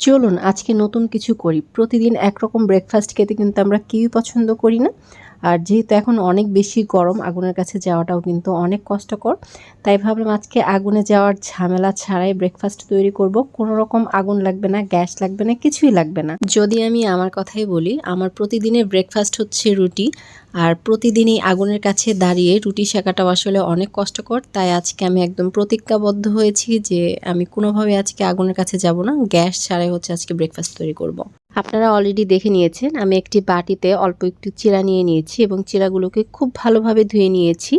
চলুন আজকে নতুন কিছু করি। প্রতিদিন একরকম ব্রেকফাস্ট খেতে কিন্তু আমরা কেউই পছন্দ করি না। আর যেহেতু এখন অনেক বেশি গরম, আগুনের কাছে যাওয়াটাও কিন্তু অনেক কষ্টকর। তাই ভাবলাম আজকে আগুনে যাওয়ার ঝামেলা ছাড়াই ব্রেকফাস্ট তৈরি করব। কোনো রকম আগুন লাগবে না, গ্যাস লাগবে না, কিছুই লাগবে না। যদি আমি আমার কথাই বলি, আমার প্রতিদিনের ব্রেকফাস্ট হচ্ছে রুটি। আর প্রতিদিনই আগুনের কাছে দাঁড়িয়ে রুটি সেঁকাটাও আসলে অনেক কষ্টকর। তাই আজকে আমি একদম প্রতিজ্ঞাবদ্ধ হয়েছি যে আমি কোনোভাবে আজকে আগুনের কাছে যাব না, গ্যাস ছাড়াই হচ্ছে আজকে ব্রেকফাস্ট তৈরি করব। আপনারা অলরেডি দেখে নিয়েছেন আমি একটি বাটিতে অল্প একটু চিড়া নিয়ে নিয়েছি এবং চিড়াগুলোকে খুব ভালোভাবে ধুয়ে নিয়েছি।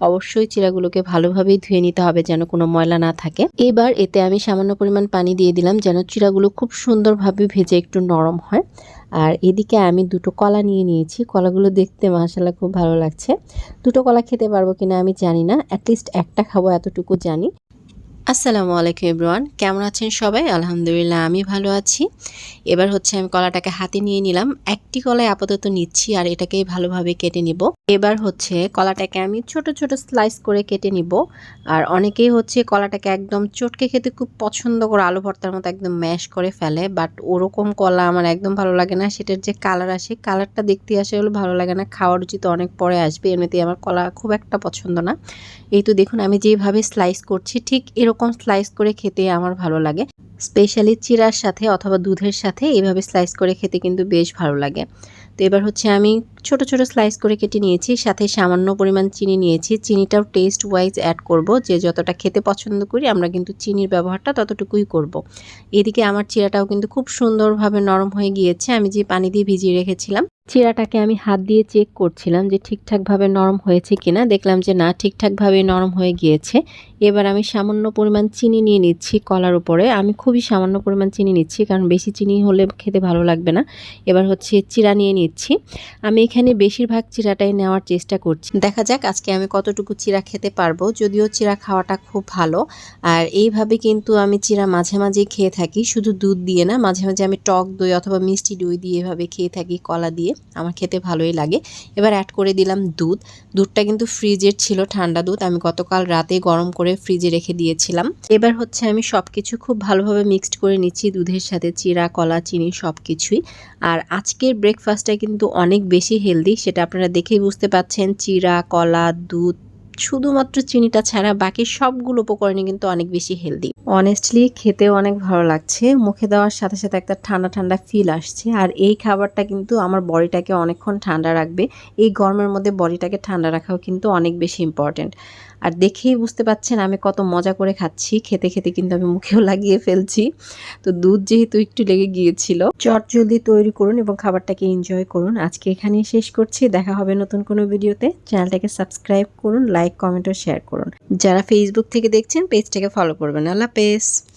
অবশ্যই চিড়াগুলোকে ভালোভাবেই ধুয়ে নিতে হবে যেন কোনো ময়লা না থাকে। এবার এতে আমি সামান্য পরিমাণ পানি দিয়ে দিলাম যেন চিড়াগুলো খুব সুন্দরভাবে ভেজে একটু নরম হয়। আর এদিকে আমি দুটো কলা নিয়ে নিয়েছি। কলাগুলো দেখতে মাশাআল্লাহ খুব ভালো লাগছে। দুটো কলা খেতে পারবো কিনা আমি জানি না, অ্যাটলিস্ট একটা খাবো এতটুকু জানি। আসসালামু আলাইকুম এভরিওয়ান, কেমন আছেন সবাই? আলহামদুলিল্লাহ আমি ভালো আছি। এবার হচ্ছে আমি কলাটাকে হাতে নিয়ে নিলাম। একটি কলাই আপাতত নিচ্ছি আর এটাকেই ভালোভাবে কেটে নিব। এবার হচ্ছে কলাটাকে আমি ছোট ছোট স্লাইস করে কেটে নিব। আর অনেকেই হচ্ছে কলাটাকে একদম চটকে খেতে খুব পছন্দ করে, আলু ভর্তার মতো একদম ম্যাশ করে ফেলে। বাট ওরকম কলা আমার একদম ভালো লাগে না। সেটার যে কালার আসে, কালারটা দেখতে আসলে ভালো লাগে না। খাওয়ার রুচি তো অনেক পরে আসবে, এমনিতেই আমার কলা খুব একটা পছন্দ না। এই তো দেখুন আমি যেভাবে স্লাইস করছি ঠিক এরকম স্লাইস করে খেতে আমার ভালো লাগে। স্পেশালি চিড়ার সাথে অথবা দুধের সাথে এভাবে স্লাইস করে খেতে কিন্তু বেশ ভালো লাগে। তো এবার হচ্ছে আমি ছোট ছোট স্লাইস করে কেটে নিয়েছি, সাথে সামান্য পরিমাণ চিনি নিয়েছি। চিনিটাও টেস্ট ওয়াইজ অ্যাড করব, যে যতটা খেতে পছন্দ করি আমরা কিন্তু চিনির ব্যবহারটা ততটুকুই করব। এদিকে আমার চিড়াটাও কিন্তু খুব সুন্দরভাবে নরম হয়ে গিয়েছে। আমি যে পানি দিয়ে ভিজিয়ে রেখেছিলাম চিড়াটাকে আমি হাত দিয়ে চেক করছিলাম যে ঠিকঠাকভাবে নরম হয়েছে কিনা। দেখলাম যে না, ঠিকঠাকভাবে নরম হয়ে গিয়েছে। এবার আমি সামান্য পরিমাণ চিনি নিয়ে নিচ্ছি কলার উপরে। আমি খুবই সামান্য পরিমাণ চিনি নিচ্ছি, কারণ বেশি চিনি হলে খেতে ভালো লাগবে না। এবার হচ্ছে চিড়া নিয়ে নিচ্ছি। আমি এখানে বেশিরভাগ চিড়াটাই নেওয়ার চেষ্টা করছি, দেখা যাক আজকে আমি কতটুকু চিড়া খেতে পারবো। যদিও চিড়া খাওয়াটা খুব ভালো। আর এইভাবে কিন্তু আমি চিড়া মাঝে মাঝে খেয়ে থাকি, শুধু দুধ দিয়ে না, মাঝে মাঝে আমি টক দই অথবা মিষ্টি দই দিয়ে এভাবে খেয়ে থাকি কলা দিয়ে। আমার খেতে ভালোই লাগে। এবার অ্যাড করে দিলাম দুধ। দুধটা কিন্তু ফ্রিজের ছিল, ঠান্ডা দুধ। আমি গতকাল রাতে গরম করে ফ্রিজে রেখে দিয়েছিলাম। এবার হচ্ছে আমি সবকিছু খুব ভালোভাবে মিক্সড করে নিচ্ছি দুধের সাথে, চিড়া, কলা, চিনি সবকিছুই। আর আজকের ব্রেকফাস্টটা কিন্তু অনেক বেশি হেলদি, সেটা আপনারা দেখেই বুঝতে পাচ্ছেন। চিড়া, কলা, দুধ, শুধুমাত্র চিনিটা ছাড়া বাকি সবগুলো উপকরণই কিন্তু অনেক বেশি হেলদি। অনেস্টলি খেতেও অনেক ভালো লাগছে। মুখে দেওয়ার সাথে সাথে একটা ঠান্ডা ঠান্ডা ফিল আসছে। আর এই খাবারটা কিন্তু আমার বডিটাকে অনেকক্ষণ ঠান্ডা রাখবে। এই গরমের মধ্যে বডিটাকে ঠান্ডা রাখাও কিন্তু অনেক বেশি ইম্পর্ট্যান্ট। আর দেখেই বুঝতে পাচ্ছেন আমি কত মজা করে খাচ্ছি। খেতে খেতে কিন্তু আমি মুখেও লাগিয়ে ফেলছি। তো দুধ যেহেতু একটু লেগে গিয়েছিল, চটজলদি তৈরি করুন এবং খাবারটাকে এনজয় করুন। আজকে এখানেই শেষ করছি, দেখা হবে নতুন কোনো ভিডিওতে। চ্যানেলটাকে সাবস্ক্রাইব করুন, লাইক, কমেন্ট ও শেয়ার করুন। যারা ফেসবুক থেকে দেখছেন পেজটাকে ফলো করবেন। আল্লাহ হাফেজ।